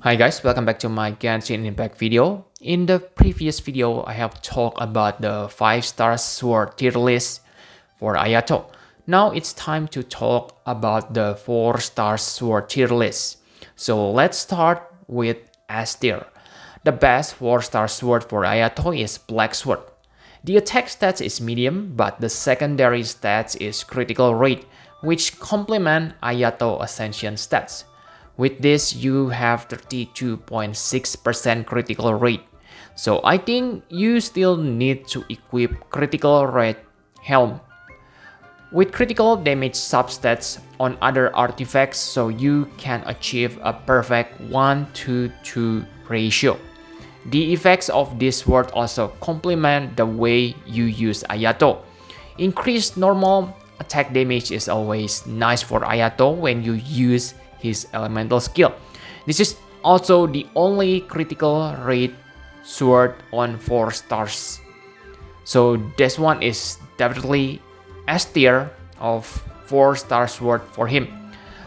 Hi guys, welcome back to my Genshin Impact video. In the previous video, I have talked about the 5-star sword tier list for Ayato. Now it's time to talk about the 4-star sword tier list. So let's start with S tier. The best 4-star sword for Ayato is Black Sword. The attack stats is medium, but the secondary stats is critical rate, which complement Ayato Ascension stats. With this, you have 32.6% critical rate. So I think you still need to equip critical rate helm with critical damage substats on other artifacts so you can achieve a perfect 1-to-2 ratio. The effects of this sword also complement the way you use Ayato. Increased normal attack damage is always nice for Ayato when you use his elemental skill. This is also the only critical rate sword on 4 stars. So this one is definitely S tier of 4-star sword for him.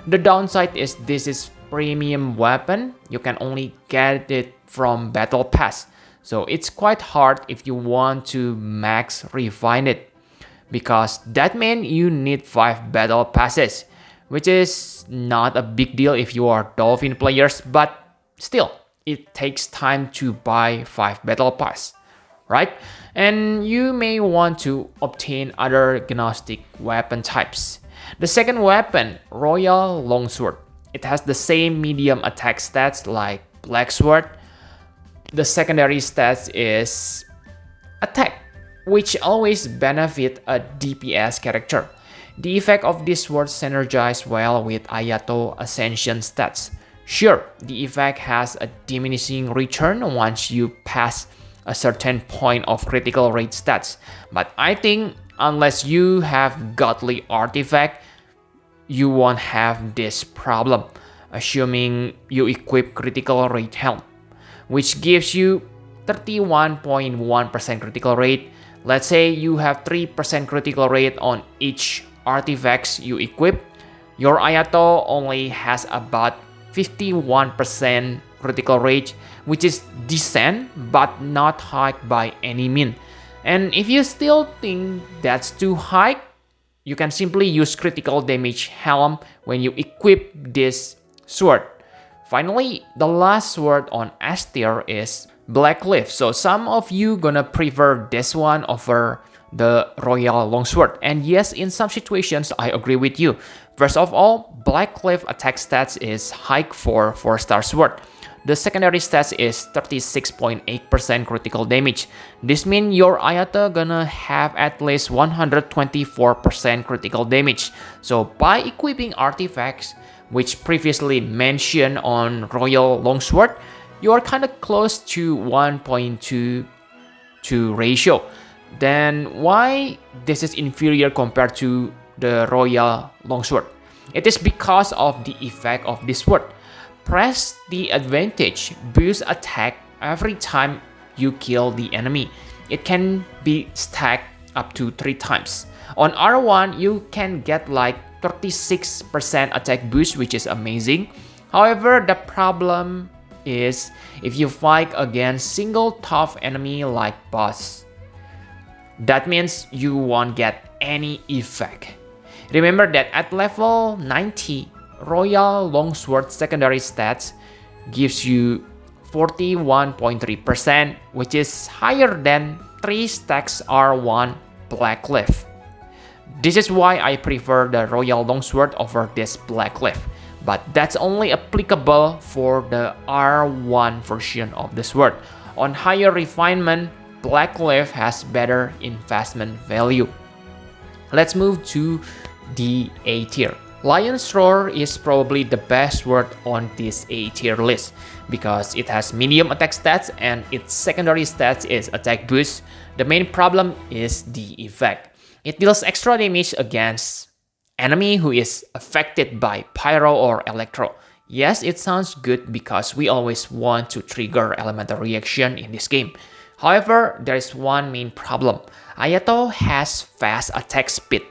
The downside is this is premium weapon. You can only get it from battle pass. So it's quite hard if you want to max refine it, because that means you need 5 battle passes, which is not a big deal if you are Dolphin players, but still, it takes time to buy 5 battle pass, right? And you may want to obtain other Gnostic weapon types. The second weapon, Royal Longsword. It has the same medium attack stats like Black Sword. The secondary stats is attack, which always benefit a DPS character. The effect of this sword synergize well with Ayato Ascension stats. Sure, the effect has a diminishing return once you pass a certain point of critical rate stats, but I think unless you have godly artifact, you won't have this problem, assuming you equip critical rate helm, which gives you 31.1% critical rate. Let's say you have 3% critical rate on each artifacts you equip. Your Ayato only has about 51% critical rate, which is decent but not high by any mean. And if you still think that's too high, you can simply use critical damage helm when you equip this sword. Finally, the last sword on S tier is Black Cliff. So some of you gonna prefer this one over the Royal Longsword. And yes, in some situations, I agree with you. First of all, Black Cliff attack stats is high for 4-star sword. The secondary stats is 36.8% critical damage. This means your Ayato gonna have at least 124% critical damage. So by equipping artifacts, which previously mentioned on Royal Longsword, you are kind of close to 1.2 ratio. Then why this is inferior compared to the Royal Longsword? It is because of the effect of this sword. Press the advantage boost attack every time you kill the enemy. It can be stacked up to 3 times. On R1, you can get like 36% attack boost, which is amazing. However, the problem is if you fight against single tough enemy like boss, that means you won't get any effect. Remember that at level 90, Royal Longsword secondary stats gives you 41.3%, which is higher than 3 stacks R1 Black Cliff. This is why I prefer the Royal Longsword over this Black Cliff, but that's only applicable for the R1 version of the sword. On higher refinement, Black Cliff has better investment value. Let's move to the A tier. Lion's Roar is probably the best sword on this A tier list because it has medium attack stats and its secondary stats is attack boost. The main problem is the effect. It deals extra damage against enemy who is affected by Pyro or Electro. Yes, it sounds good because we always want to trigger elemental reaction in this game. However, there is one main problem. Ayato has fast attack speed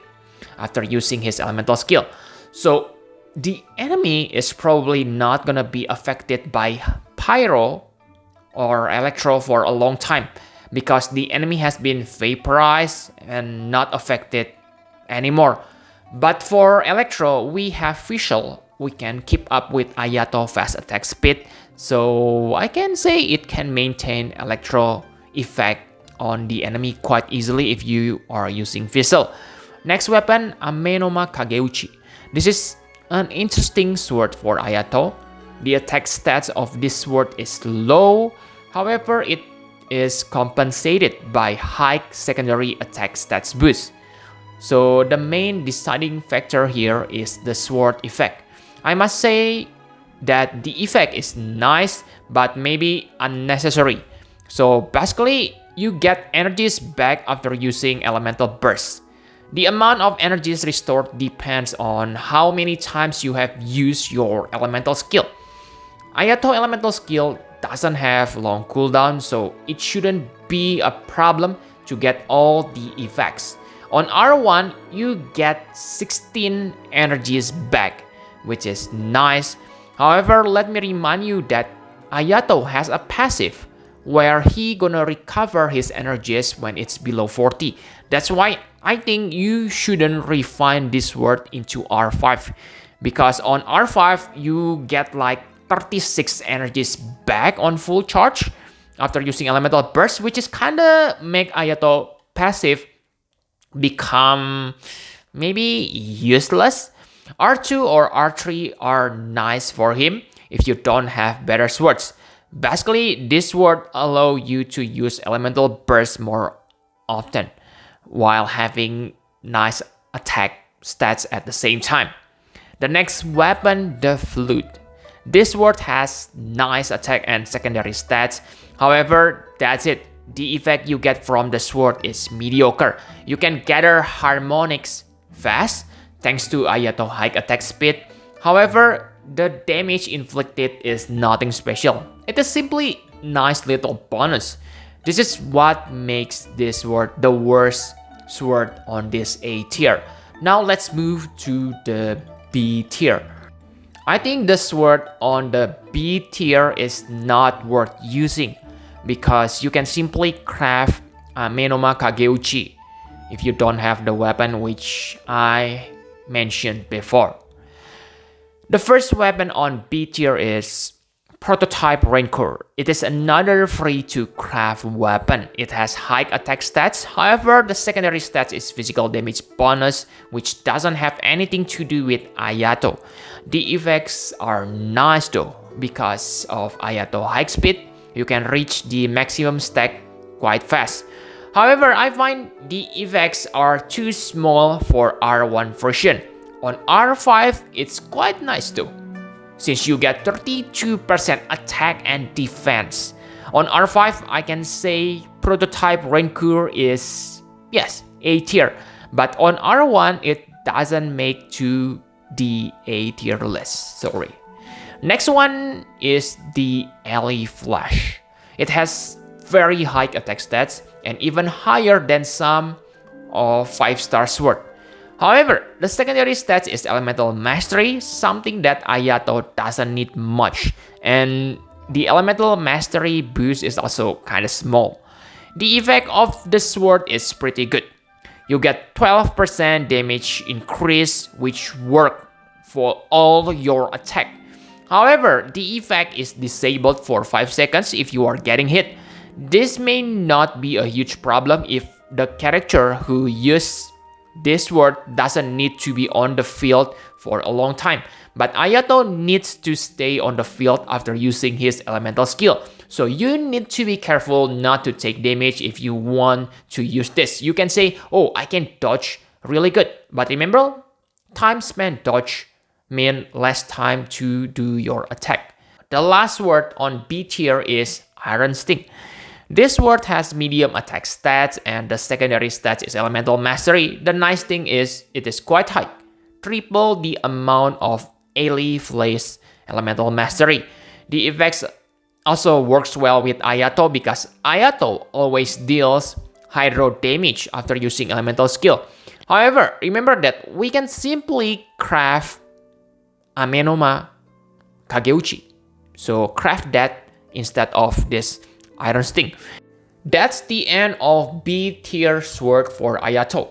after using his elemental skill. So the enemy is probably not gonna be affected by pyro or electro for a long time because the enemy has been vaporized and not affected anymore. But for electro, we have visual. We can keep up with Ayato fast attack speed, so I can say it can maintain electro effect on the enemy quite easily if you are using visual. Next weapon, Amenoma Kageuchi. This is an interesting sword for Ayato. The attack stats of this sword is low, however it is compensated by high secondary attack stats boost. So the main deciding factor here is the sword effect. I must say that the effect is nice but maybe unnecessary. So basically, you get energies back after using elemental burst. The amount of energies restored depends on how many times you have used your elemental skill. Ayato elemental skill doesn't have long cooldown, so it shouldn't be a problem to get all the effects. On R1, you get 16 energies back, which is nice. However, let me remind you that Ayato has a passive where he gonna recover his energies when it's below 40. That's why I think you shouldn't refine this word into R5, because on R5 you get like 36 energies back on full charge after using elemental burst, which is kinda make Ayato passive become maybe useless. R2 or R3 are nice for him if you don't have better swords. Basically, this sword allow you to use elemental burst more often while having nice attack stats at the same time. The next weapon, the flute. This sword has nice attack and secondary stats. However, that's it. The effect you get from the sword is mediocre. You can gather harmonics fast thanks to Ayato high attack speed. However, the damage inflicted is nothing special. It is simply nice little bonus. This is what makes this sword the worst sword on this A tier. Now let's move to the B tier. I think the sword on the B tier is not worth using because you can simply craft Amenoma Kageuchi if you don't have the weapon which I mentioned before. The first weapon on B tier is Prototype Rancor. It is another free to craft weapon. It has high attack stats, however the secondary stats is physical damage bonus, which doesn't have anything to do with Ayato. The effects are nice though, because of Ayato high speed, you can reach the maximum stack quite fast. However, I find the effects are too small for R1 version. On R5, it's quite nice too, since you get 32% attack and defense. On R5, I can say Prototype Rancor is, yes, A tier. But on R1, it doesn't make to the A tier list, sorry. Next one is the Alley Flash. It has very high attack stats and even higher than some of 5-star sword. However, the secondary stats is Elemental Mastery, something that Ayato doesn't need much, and the Elemental Mastery boost is also kinda small. The effect of the sword is pretty good. You get 12% damage increase, which work for all your attack. However, the effect is disabled for 5 seconds if you are getting hit. This may not be a huge problem if the character who uses this sword doesn't need to be on the field for a long time, but Ayato needs to stay on the field after using his elemental skill. So you need to be careful not to take damage if you want to use this. You can say, oh, I can dodge really good, but remember, time spent dodge means less time to do your attack. The last word on B tier is Iron Sting. This sword has medium attack stats and the secondary stats is Elemental Mastery. The nice thing is it is quite high, triple the amount of Alley Flash Elemental Mastery. The effects also works well with Ayato because Ayato always deals hydro damage after using elemental skill. However, remember that we can simply craft Amenoma Kageuchi. So craft that instead of this Iron Sting. That's the end of B tier sword for Ayato.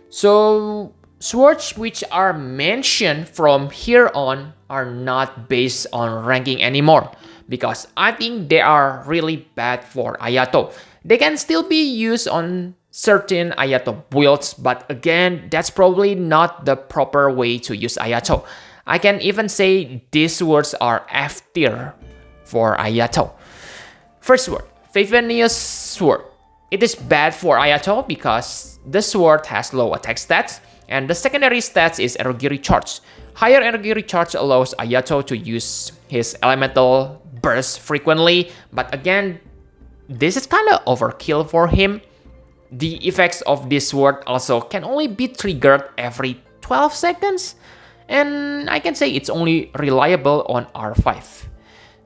So swords which are mentioned from here on are not based on ranking anymore, because I think they are really bad for Ayato. They can still be used on certain Ayato builds, but again, that's probably not the proper way to use Ayato. I can even say these swords are F tier for Ayato. First word, Favonius Sword. It is bad for Ayato because the sword has low attack stats, and the secondary stats is energy recharge. Higher energy recharge allows Ayato to use his elemental burst frequently, but again, this is kinda overkill for him. The effects of this sword also can only be triggered every 12 seconds, and I can say it's only reliable on R5.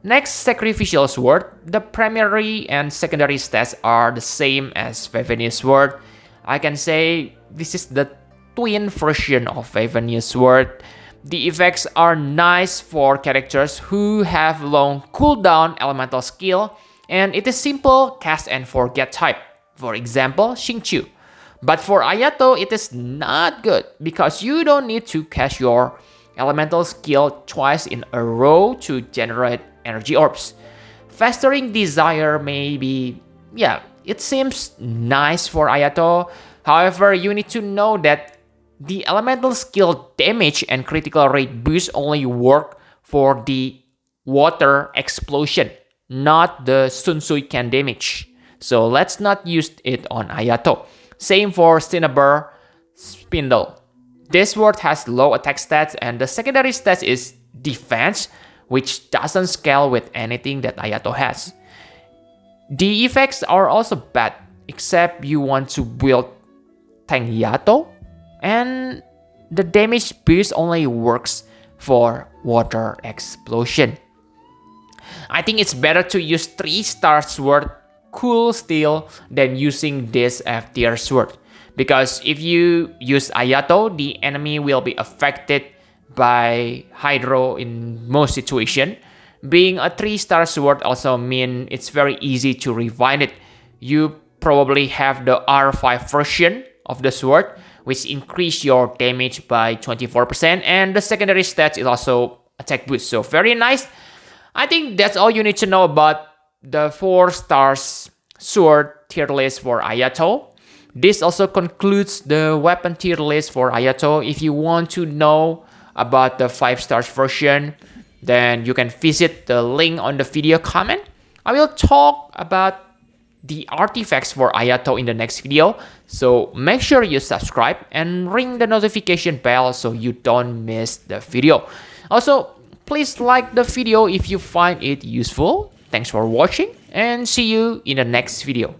Next, Sacrificial Sword. The primary and secondary stats are the same as Favonius Sword. I can say this is the twin version of Favonius Sword. The effects are nice for characters who have long cooldown elemental skill, and it is simple cast and forget type. For example, Xingqiu. But for Ayato, it is not good because you don't need to cast your elemental skill twice in a row to generate energy orbs. Festering Desire may be, yeah, it seems nice for Ayato. However, you need to know that the elemental skill damage and critical rate boost only work for the water explosion, not the Sun Suiken damage. So let's not use it on Ayato. Same for Cinnabar Spindle. This word has low attack stats, and the secondary stats is defense, which doesn't scale with anything that Ayato has. The effects are also bad, except you want to build Tank Yato, and the damage boost only works for water explosion. I think it's better to use 3-star sword Cool Steel than using this F tier sword, because if you use Ayato, the enemy will be affected by Hydro in most situations. Being a 3-star sword also means it's very easy to revive it. You probably have the R5 version of the sword, which increase your damage by 24%, and the secondary stats is also attack boost, so very nice. I think that's all you need to know about the 4 stars sword tier list for Ayato. This also concludes the weapon tier list for Ayato. If you want to know about the 5 stars version, then you can visit the link on the video comment. I will talk about the artifacts for Ayato in the next video, so make sure you subscribe and ring the notification bell so you don't miss the video. Also, please like the video if you find it useful. Thanks for watching, and see you in the next video.